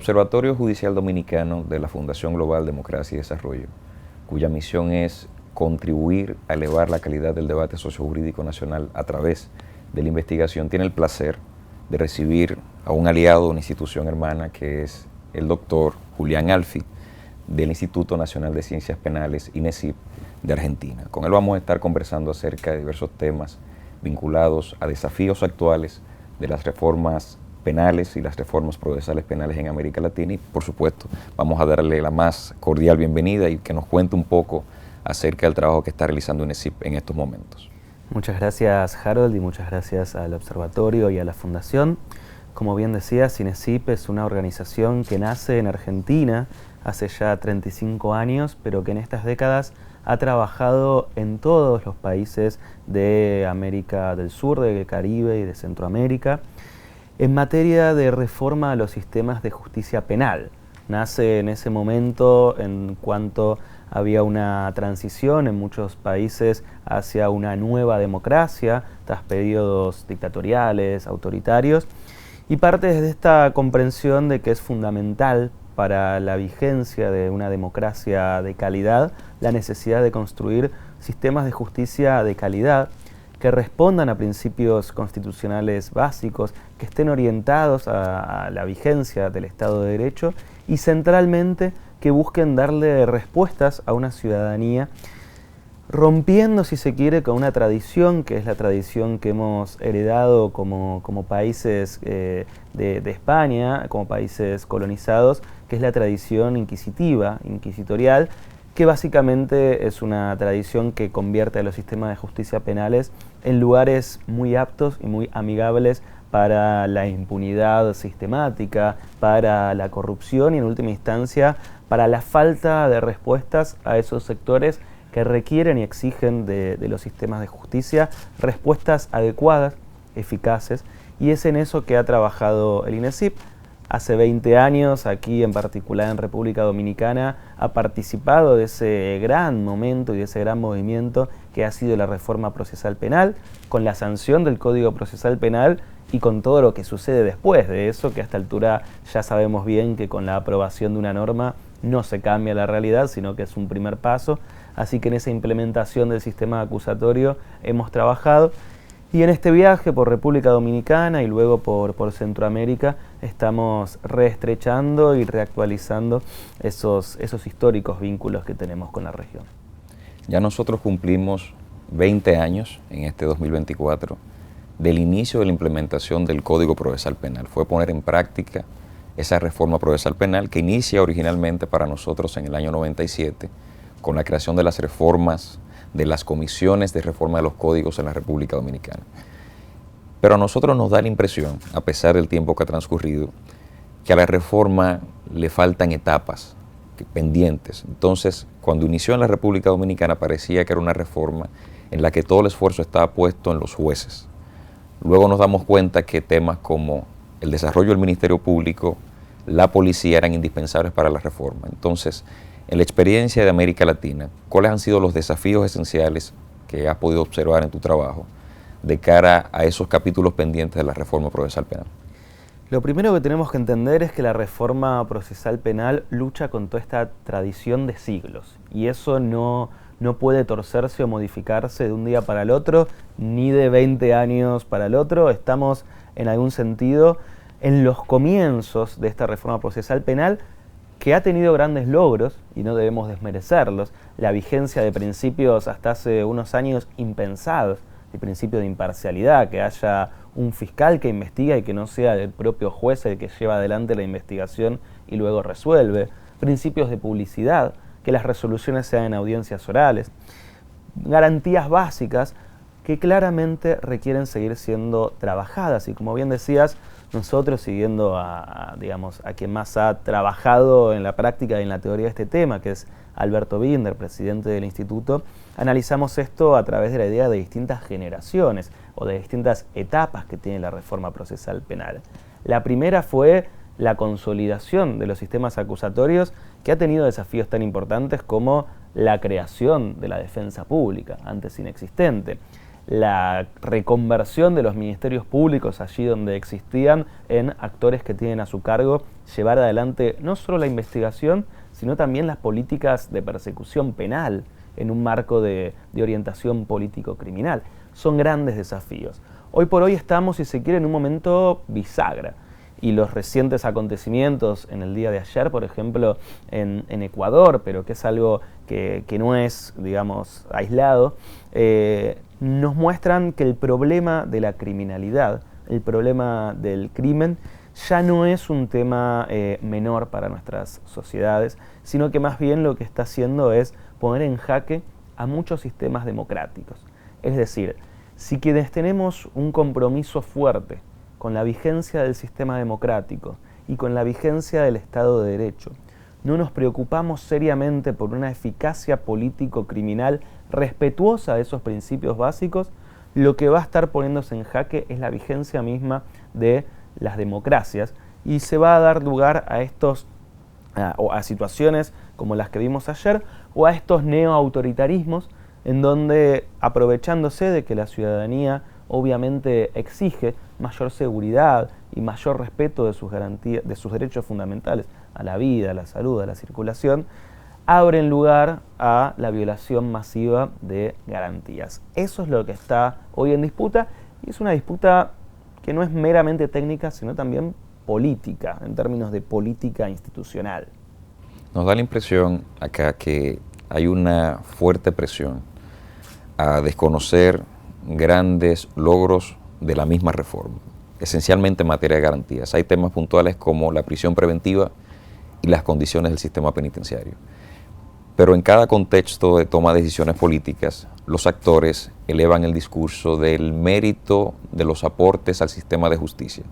Observatorio Judicial Dominicano de la Fundación Global Democracia y Desarrollo, cuya misión es contribuir a elevar la calidad del debate sociojurídico nacional a través de la investigación, tiene el placer de recibir a un aliado de una institución hermana que es el doctor Julián Alfi, del Instituto Nacional de Ciencias Penales, INECIP, de Argentina. Con él vamos a estar conversando acerca de diversos temas vinculados a desafíos actuales de las reformas penales y las reformas procesales penales en América Latina y, por supuesto, vamos a darle la más cordial bienvenida y que nos cuente un poco acerca del trabajo que está realizando INECIP en estos momentos. Muchas gracias, Harold, y muchas gracias al Observatorio y a la Fundación. Como bien decías, INECIP es una organización que nace en Argentina hace ya 35 años, pero que en estas décadas ha trabajado en todos los países de América del Sur, del Caribe y de Centroamérica, en materia de reforma a los sistemas de justicia penal. Nace en ese momento en cuanto había una transición en muchos países hacia una nueva democracia, tras periodos dictatoriales, autoritarios, y parte desde esta comprensión de que es fundamental para la vigencia de una democracia de calidad la necesidad de construir sistemas de justicia de calidad que respondan a principios constitucionales básicos, que estén orientados a la vigencia del Estado de Derecho y centralmente que busquen darle respuestas a una ciudadanía rompiendo, si se quiere, con una tradición que es la tradición que hemos heredado como países de España, como países colonizados, que es la tradición inquisitiva, inquisitorial, que básicamente es una tradición que convierte a los sistemas de justicia penales en lugares muy aptos y muy amigables para la impunidad sistemática, para la corrupción y en última instancia para la falta de respuestas a esos sectores que requieren y exigen de los sistemas de justicia respuestas adecuadas, eficaces, y es en eso que ha trabajado el INECIP. Hace 20 años, aquí en particular en República Dominicana, ha participado de ese gran momento y de ese gran movimiento que ha sido la reforma procesal penal, con la sanción del Código Procesal Penal y con todo lo que sucede después de eso, que a esta altura ya sabemos bien que con la aprobación de una norma no se cambia la realidad, sino que es un primer paso. Así que en esa implementación del sistema acusatorio hemos trabajado. Y en este viaje por República Dominicana y luego por Centroamérica estamos reestrechando y reactualizando esos históricos vínculos que tenemos con la región. Ya nosotros cumplimos 20 años en este 2024 del inicio de la implementación del Código Procesal Penal. Fue poner en práctica esa reforma procesal penal que inicia originalmente para nosotros en el año 97 con la creación de las reformas de las comisiones de reforma de los códigos en la República Dominicana. Pero a nosotros nos da la impresión, a pesar del tiempo que ha transcurrido, que a la reforma le faltan etapas pendientes. Entonces, cuando inició en la República Dominicana parecía que era una reforma en la que todo el esfuerzo estaba puesto en los jueces. Luego nos damos cuenta que temas como el desarrollo del Ministerio Público, la policía eran indispensables para la reforma. Entonces, en la experiencia de América Latina, ¿cuáles han sido los desafíos esenciales que has podido observar en tu trabajo de cara a esos capítulos pendientes de la reforma procesal penal? Lo primero que tenemos que entender es que la reforma procesal penal lucha con toda esta tradición de siglos y eso no puede torcerse o modificarse de un día para el otro, ni de 20 años para el otro. Estamos, en algún sentido, en los comienzos de esta reforma procesal penal que ha tenido grandes logros y no debemos desmerecerlos. La vigencia de principios hasta hace unos años impensados, el principio de imparcialidad, que haya un fiscal que investiga y que no sea el propio juez el que lleva adelante la investigación y luego resuelve. Principios de publicidad, que las resoluciones sean en audiencias orales. Garantías básicas que claramente requieren seguir siendo trabajadas y como bien decías, nosotros siguiendo a quien más ha trabajado en la práctica y en la teoría de este tema, que es Alberto Binder, presidente del instituto, analizamos esto a través de la idea de distintas generaciones o de distintas etapas que tiene la reforma procesal penal. La primera fue la consolidación de los sistemas acusatorios que ha tenido desafíos tan importantes como la creación de la defensa pública, antes inexistente, la reconversión de los ministerios públicos allí donde existían en actores que tienen a su cargo llevar adelante no solo la investigación, sino también las políticas de persecución penal en un marco de orientación político-criminal. Son grandes desafíos. Hoy por hoy estamos, si se quiere, en un momento bisagra. Y los recientes acontecimientos en el día de ayer, por ejemplo, en Ecuador, pero que es algo que no es, digamos, aislado, nos muestran que el problema de la criminalidad, el problema del crimen, ya no es un tema menor para nuestras sociedades, sino que más bien lo que está haciendo es poner en jaque a muchos sistemas democráticos. Es decir, si quienes tenemos un compromiso fuerte con la vigencia del sistema democrático y con la vigencia del Estado de Derecho, no nos preocupamos seriamente por una eficacia político-criminal respetuosa de esos principios básicos, lo que va a estar poniéndose en jaque es la vigencia misma de las democracias y se va a dar lugar a a situaciones como las que vimos ayer o a estos neoautoritarismos en donde, aprovechándose de que la ciudadanía obviamente exige mayor seguridad y mayor respeto de sus garantías, de sus derechos fundamentales a la vida, a la salud, a la circulación, abren lugar a la violación masiva de garantías. Eso es lo que está hoy en disputa y es una disputa que no es meramente técnica, sino también política, en términos de política institucional. Nos da la impresión acá que hay una fuerte presión a desconocer grandes logros de la misma reforma, esencialmente en materia de garantías. Hay temas puntuales como la prisión preventiva y las condiciones del sistema penitenciario. Pero en cada contexto de toma de decisiones políticas, los actores elevan el discurso del mérito de los aportes al sistema de justicia.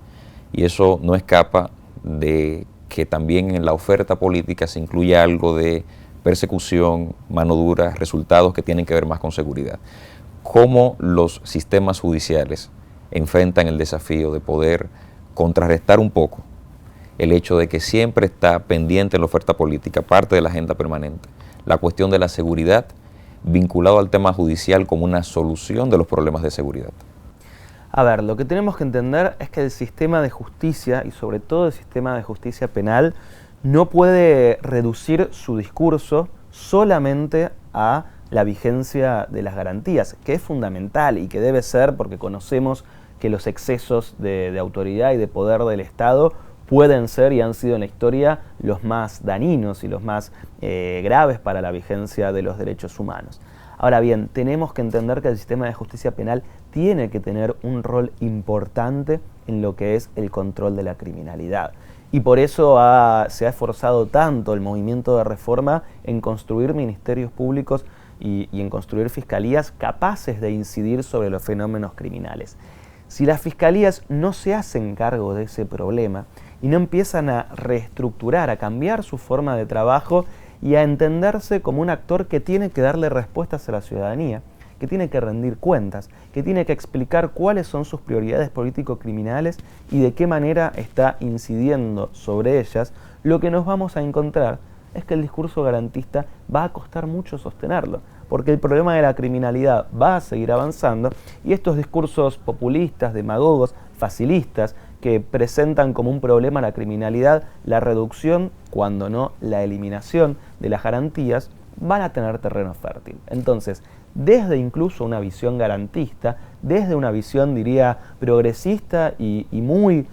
Y eso no escapa de que también en la oferta política se incluye algo de persecución, mano dura, resultados que tienen que ver más con seguridad. ¿Cómo los sistemas judiciales enfrentan el desafío de poder contrarrestar un poco el hecho de que siempre está pendiente en la oferta política, parte de la agenda permanente, la cuestión de la seguridad vinculado al tema judicial como una solución de los problemas de seguridad? A ver, lo que tenemos que entender es que el sistema de justicia, y sobre todo el sistema de justicia penal, no puede reducir su discurso solamente a la vigencia de las garantías, que es fundamental y que debe ser porque conocemos que los excesos de autoridad y de poder del Estado pueden ser y han sido en la historia los más dañinos y los más graves para la vigencia de los derechos humanos. Ahora bien, tenemos que entender que el sistema de justicia penal tiene que tener un rol importante en lo que es el control de la criminalidad. Y por eso se ha esforzado tanto el movimiento de reforma en construir ministerios públicos y en construir fiscalías capaces de incidir sobre los fenómenos criminales. Si las fiscalías no se hacen cargo de ese problema y no empiezan a reestructurar, a cambiar su forma de trabajo y a entenderse como un actor que tiene que darle respuestas a la ciudadanía, que tiene que rendir cuentas, que tiene que explicar cuáles son sus prioridades político-criminales y de qué manera está incidiendo sobre ellas, lo que nos vamos a encontrar es que el discurso garantista va a costar mucho sostenerlo, porque el problema de la criminalidad va a seguir avanzando y estos discursos populistas, demagogos, facilistas, que presentan como un problema la criminalidad, la reducción, cuando no la eliminación de las garantías, van a tener terreno fértil. Entonces, desde incluso una visión garantista, desde una visión, diría, progresista y muy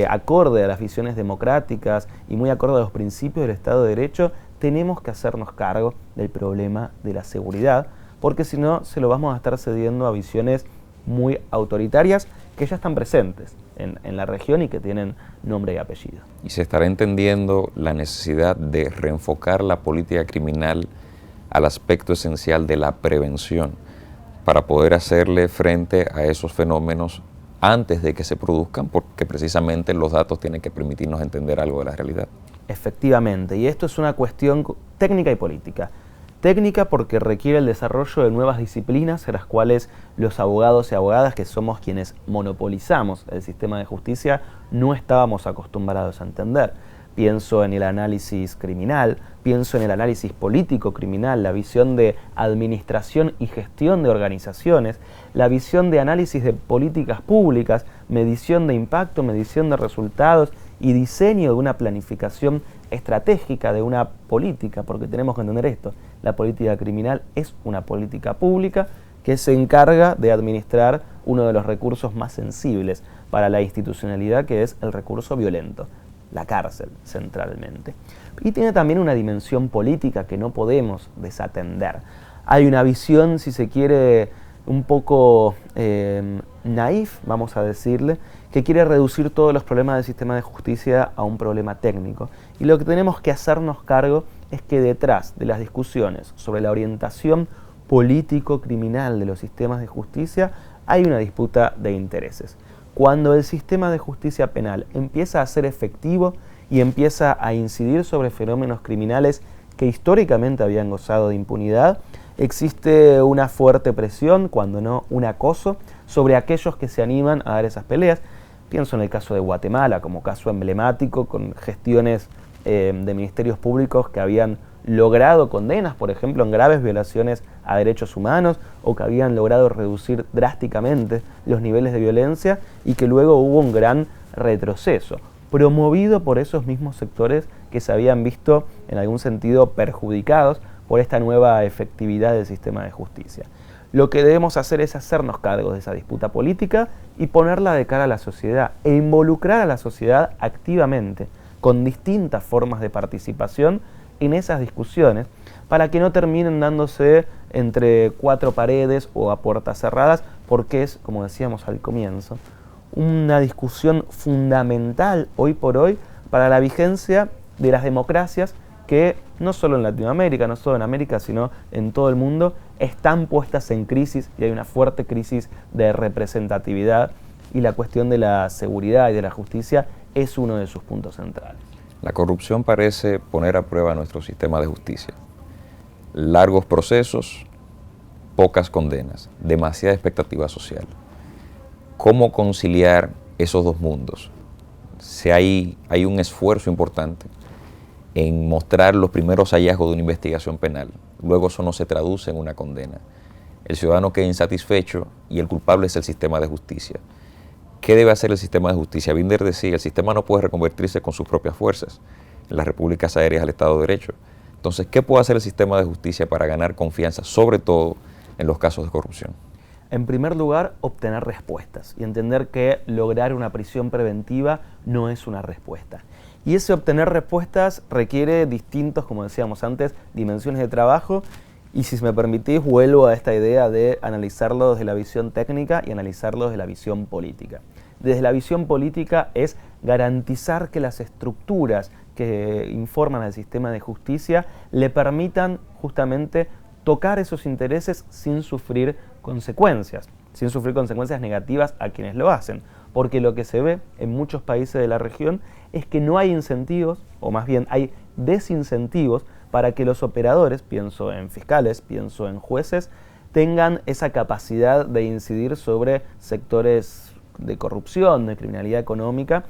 acorde a las visiones democráticas y muy acorde a los principios del Estado de Derecho, tenemos que hacernos cargo del problema de la seguridad, porque si no, se lo vamos a estar cediendo a visiones muy autoritarias que ya están presentes en la región y que tienen nombre y apellido. Y se estará entendiendo la necesidad de reenfocar la política criminal al aspecto esencial de la prevención para poder hacerle frente a esos fenómenos antes de que se produzcan, porque precisamente los datos tienen que permitirnos entender algo de la realidad. Efectivamente, y esto es una cuestión técnica y política. Técnica porque requiere el desarrollo de nuevas disciplinas en las cuales los abogados y abogadas, que somos quienes monopolizamos el sistema de justicia, no estábamos acostumbrados a entender. Pienso en el análisis criminal, pienso en el análisis político criminal, la visión de administración y gestión de organizaciones, la visión de análisis de políticas públicas, medición de impacto, medición de resultados y diseño de una planificación estratégica de una política, porque tenemos que entender esto, la política criminal es una política pública que se encarga de administrar uno de los recursos más sensibles para la institucionalidad, que es el recurso violento, la cárcel, centralmente. Y tiene también una dimensión política que no podemos desatender. Hay una visión, si se quiere, un poco naif, vamos a decirle, que quiere reducir todos los problemas del sistema de justicia a un problema técnico. Y lo que tenemos que hacernos cargo es que detrás de las discusiones sobre la orientación político-criminal de los sistemas de justicia hay una disputa de intereses. Cuando el sistema de justicia penal empieza a ser efectivo y empieza a incidir sobre fenómenos criminales que históricamente habían gozado de impunidad, existe una fuerte presión, cuando no un acoso, sobre aquellos que se animan a dar esas peleas. Pienso en el caso de Guatemala como caso emblemático, con gestiones de ministerios públicos que habían logrado condenas, por ejemplo, en graves violaciones a derechos humanos, o que habían logrado reducir drásticamente los niveles de violencia, y que luego hubo un gran retroceso, promovido por esos mismos sectores que se habían visto en algún sentido perjudicados por esta nueva efectividad del sistema de justicia. Lo que debemos hacer es hacernos cargo de esa disputa política y ponerla de cara a la sociedad e involucrar a la sociedad activamente, con distintas formas de participación en esas discusiones, para que no terminen dándose entre cuatro paredes o a puertas cerradas, porque es, como decíamos al comienzo, una discusión fundamental hoy por hoy para la vigencia de las democracias que no solo en Latinoamérica, no solo en América, sino en todo el mundo, están puestas en crisis, y hay una fuerte crisis de representatividad, y la cuestión de la seguridad y de la justicia es uno de sus puntos centrales. La corrupción parece poner a prueba nuestro sistema de justicia. Largos procesos, pocas condenas, demasiada expectativa social. ¿Cómo conciliar esos dos mundos? Si hay un esfuerzo importante en mostrar los primeros hallazgos de una investigación penal. Luego eso no se traduce en una condena. El ciudadano queda insatisfecho y el culpable es el sistema de justicia. ¿Qué debe hacer el sistema de justicia? Binder decía, el sistema no puede reconvertirse con sus propias fuerzas en las repúblicas adheridas al Estado de Derecho. Entonces, ¿qué puede hacer el sistema de justicia para ganar confianza, sobre todo en los casos de corrupción? En primer lugar, obtener respuestas y entender que lograr una prisión preventiva no es una respuesta. Y ese obtener respuestas requiere distintos, como decíamos antes, dimensiones de trabajo. Y si me permitís, vuelvo a esta idea de analizarlo desde la visión técnica y analizarlo desde la visión política. Desde la visión política es garantizar que las estructuras que informan al sistema de justicia le permitan justamente tocar esos intereses sin sufrir consecuencias negativas a quienes lo hacen. Porque lo que se ve en muchos países de la región es que no hay incentivos, o más bien hay desincentivos, para que los operadores, pienso en fiscales, pienso en jueces, tengan esa capacidad de incidir sobre sectores de corrupción, de criminalidad económica,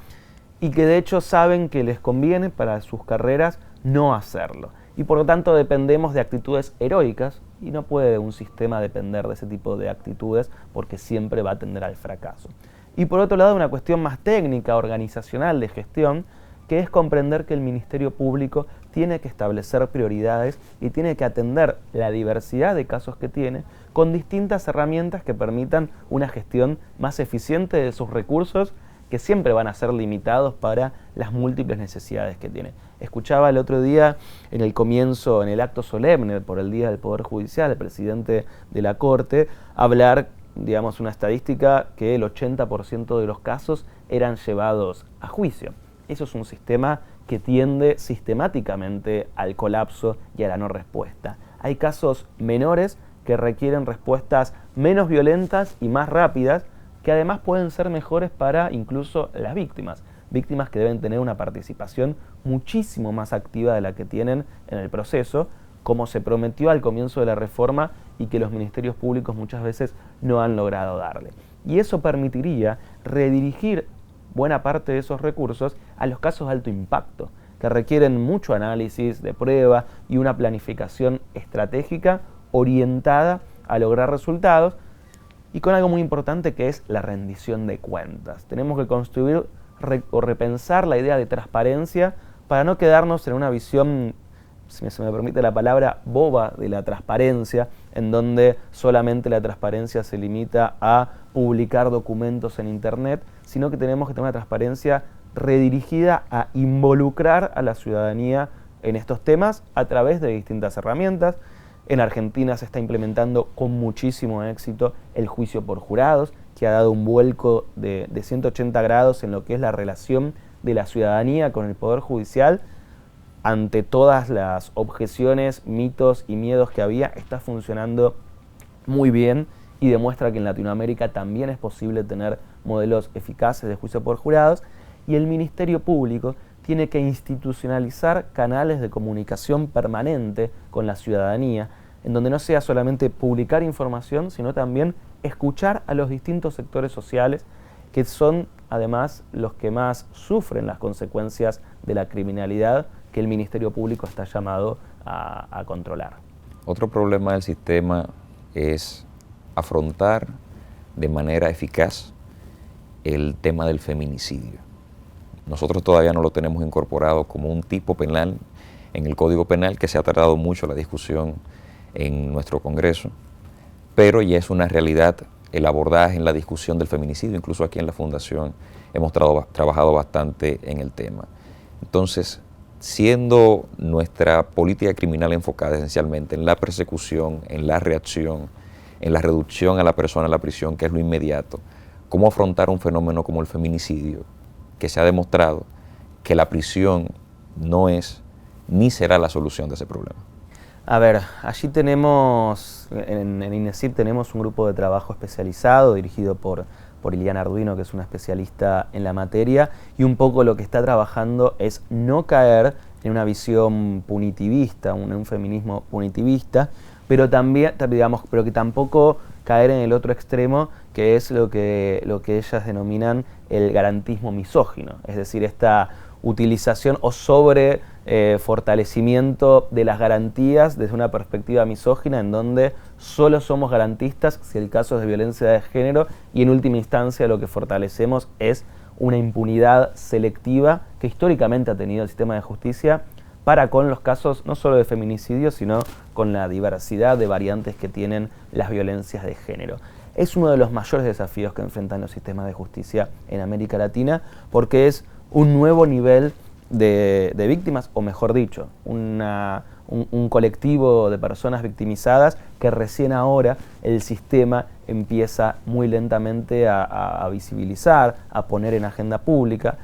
y que de hecho saben que les conviene para sus carreras no hacerlo. Y por lo tanto dependemos de actitudes heroicas, y no puede un sistema depender de ese tipo de actitudes porque siempre va a tender al fracaso. Y por otro lado, una cuestión más técnica, organizacional, de gestión, que es comprender que el Ministerio Público tiene que establecer prioridades y tiene que atender la diversidad de casos que tiene con distintas herramientas que permitan una gestión más eficiente de sus recursos, que siempre van a ser limitados para las múltiples necesidades que tiene. Escuchaba el otro día en el comienzo, en el acto solemne por el Día del Poder Judicial, el presidente de la Corte, hablar, digamos, una estadística que el 80% de los casos eran llevados a juicio. Eso es un sistema que tiende sistemáticamente al colapso y a la no respuesta. Hay casos menores que requieren respuestas menos violentas y más rápidas, que además pueden ser mejores para incluso las víctimas. Víctimas que deben tener una participación muchísimo más activa de la que tienen en el proceso, como se prometió al comienzo de la reforma y que los ministerios públicos muchas veces no han logrado darle. Y eso permitiría redirigir buena parte de esos recursos a los casos de alto impacto, que requieren mucho análisis de prueba y una planificación estratégica orientada a lograr resultados, y con algo muy importante que es la rendición de cuentas. Tenemos que construir o repensar la idea de transparencia para no quedarnos en una visión, si se me permite la palabra, boba de la transparencia, en donde solamente la transparencia se limita a publicar documentos en Internet, sino que tenemos que tener una transparencia redirigida a involucrar a la ciudadanía en estos temas a través de distintas herramientas. En Argentina se está implementando con muchísimo éxito el juicio por jurados, que ha dado un vuelco de 180 grados en lo que es la relación de la ciudadanía con el Poder Judicial. Ante todas las objeciones, mitos y miedos que había, está funcionando muy bien y demuestra que en Latinoamérica también es posible tener modelos eficaces de juicio por jurados. Y el Ministerio Público tiene que institucionalizar canales de comunicación permanente con la ciudadanía, en donde no sea solamente publicar información, sino también escuchar a los distintos sectores sociales, que son además los que más sufren las consecuencias de la criminalidad que el Ministerio Público está llamado a controlar. Otro problema del sistema es afrontar de manera eficaz el tema del feminicidio. Nosotros todavía no lo tenemos incorporado como un tipo penal en el Código Penal, que se ha tardado mucho la discusión en nuestro Congreso, pero ya es una realidad el abordaje en la discusión del feminicidio. Incluso aquí en la Fundación hemos trabajado bastante en el tema. Entonces, siendo nuestra política criminal enfocada esencialmente en la persecución, en la reacción, en la reducción a la persona a la prisión, que es lo inmediato, ¿cómo afrontar un fenómeno como el feminicidio, que se ha demostrado que la prisión no es ni será la solución de ese problema? A ver, allí tenemos, en INESIP tenemos un grupo de trabajo especializado dirigido por Iliana Arduino, que es una especialista en la materia, y un poco lo que está trabajando es no caer en una visión punitivista, un feminismo punitivista, pero también, digamos, pero que tampoco caer en el otro extremo, que es lo que ellas denominan el garantismo misógino, es decir, esta utilización o sobre fortalecimiento de las garantías desde una perspectiva misógina, en donde solo somos garantistas si el caso es de violencia de género, y en última instancia lo que fortalecemos es una impunidad selectiva que históricamente ha tenido el sistema de justicia para con los casos no solo de feminicidio, sino con la diversidad de variantes que tienen las violencias de género. Es uno de los mayores desafíos que enfrentan los sistemas de justicia en América Latina, porque es un nuevo nivel de víctimas, o mejor dicho, un colectivo de personas victimizadas que recién ahora el sistema empieza muy lentamente a visibilizar, a poner en agenda pública,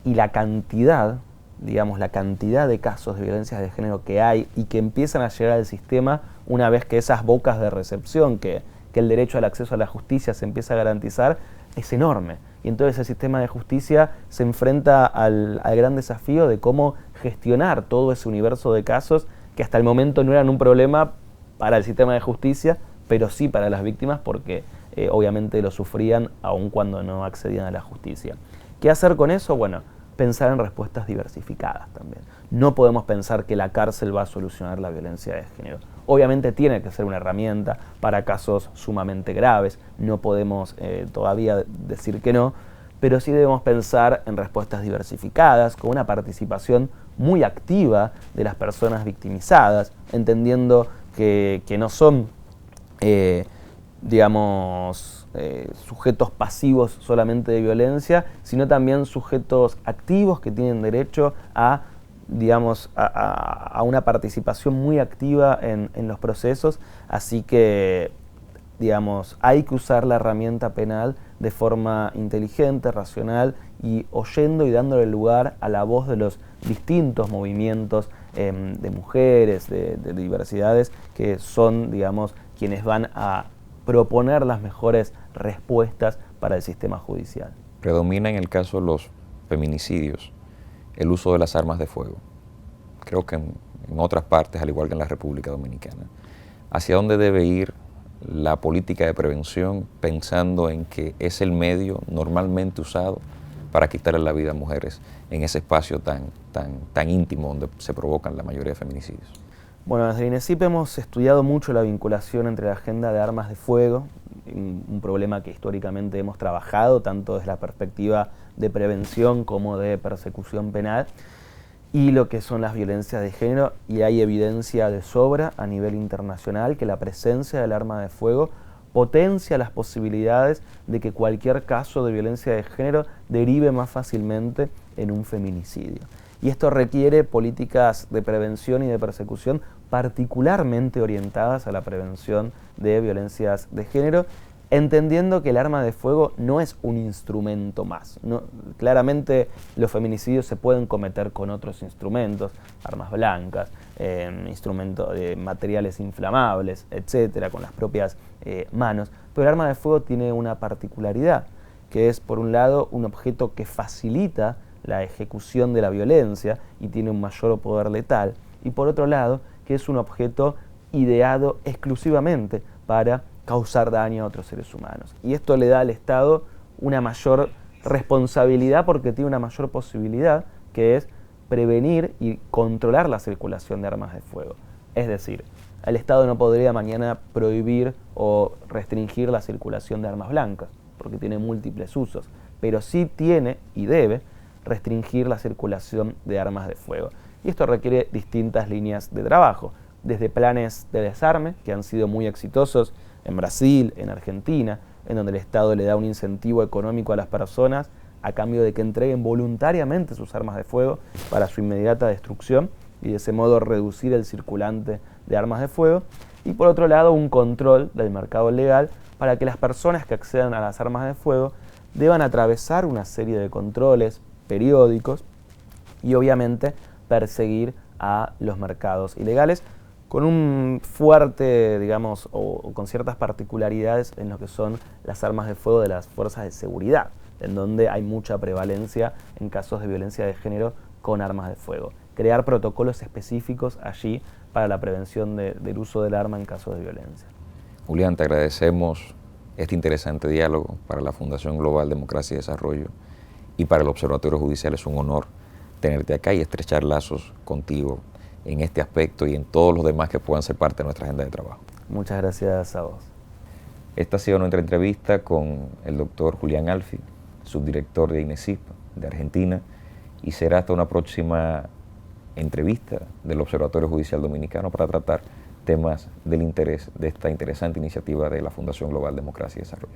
y la cantidad, digamos, la cantidad de casos de violencias de género que hay y que empiezan a llegar al sistema una vez que esas bocas de recepción, que el derecho al acceso a la justicia se empieza a garantizar, es enorme. Y entonces el sistema de justicia se enfrenta al gran desafío de cómo gestionar todo ese universo de casos que hasta el momento no eran un problema para el sistema de justicia, pero sí para las víctimas, porque obviamente lo sufrían aun cuando no accedían a la justicia. ¿Qué hacer con eso? Bueno, pensar en respuestas diversificadas también. No podemos pensar que la cárcel va a solucionar la violencia de género. Obviamente tiene que ser una herramienta para casos sumamente graves, no podemos todavía decir que no, pero sí debemos pensar en respuestas diversificadas, con una participación muy activa de las personas victimizadas, entendiendo que no son, sujetos pasivos solamente de violencia, sino también sujetos activos que tienen derecho a una participación muy activa en los procesos. Así que, hay que usar la herramienta penal de forma inteligente, racional, y oyendo y dándole lugar a la voz de los distintos movimientos de mujeres, de diversidades, que son, quienes van a proponer las mejores respuestas para el sistema judicial. Predomina en el caso de los feminicidios el uso de las armas de fuego. Creo que en otras partes, al igual que en la República Dominicana. ¿Hacia dónde debe ir la política de prevención, pensando en que es el medio normalmente usado para quitarle la vida a mujeres en ese espacio tan íntimo donde se provocan la mayoría de feminicidios? Bueno, desde INESIP hemos estudiado mucho la vinculación entre la agenda de armas de fuego, un problema que históricamente hemos trabajado tanto desde la perspectiva de prevención como de persecución penal, y lo que son las violencias de género, y hay evidencia de sobra a nivel internacional que la presencia del arma de fuego potencia las posibilidades de que cualquier caso de violencia de género derive más fácilmente en un feminicidio. Y esto requiere políticas de prevención y de persecución particularmente orientadas a la prevención de violencias de género, entendiendo que el arma de fuego no es un instrumento más. Claramente los feminicidios se pueden cometer con otros instrumentos, armas blancas, instrumentos de materiales inflamables, etcétera, con las propias manos, pero el arma de fuego tiene una particularidad, que es, por un lado, un objeto que facilita la ejecución de la violencia y tiene un mayor poder letal, y por otro lado, que es un objeto ideado exclusivamente para causar daño a otros seres humanos. Y esto le da al Estado una mayor responsabilidad porque tiene una mayor posibilidad, que es prevenir y controlar la circulación de armas de fuego. Es decir, el Estado no podría mañana prohibir o restringir la circulación de armas blancas, porque tiene múltiples usos, pero sí tiene y debe restringir la circulación de armas de fuego. Y esto requiere distintas líneas de trabajo, desde planes de desarme, que han sido muy exitosos en Brasil, en Argentina, en donde el Estado le da un incentivo económico a las personas a cambio de que entreguen voluntariamente sus armas de fuego para su inmediata destrucción y de ese modo reducir el circulante de armas de fuego. Y por otro lado, un control del mercado legal para que las personas que accedan a las armas de fuego deban atravesar una serie de controles periódicos y obviamente perseguir a los mercados ilegales con un fuerte, digamos, o con ciertas particularidades en lo que son las armas de fuego de las fuerzas de seguridad, en donde hay mucha prevalencia en casos de violencia de género con armas de fuego. Crear protocolos específicos allí para la prevención del uso del arma en casos de violencia. Julián, te agradecemos este interesante diálogo. Para la Fundación Global Democracia y Desarrollo y para el Observatorio Judicial es un honor tenerte acá y estrechar lazos contigo en este aspecto y en todos los demás que puedan ser parte de nuestra agenda de trabajo. Muchas gracias a vos. Esta ha sido nuestra entrevista con el doctor Julián Alfi, subdirector de INESIP de Argentina, y será hasta una próxima entrevista del Observatorio Judicial Dominicano para tratar temas del interés de esta interesante iniciativa de la Fundación Global Democracia y Desarrollo.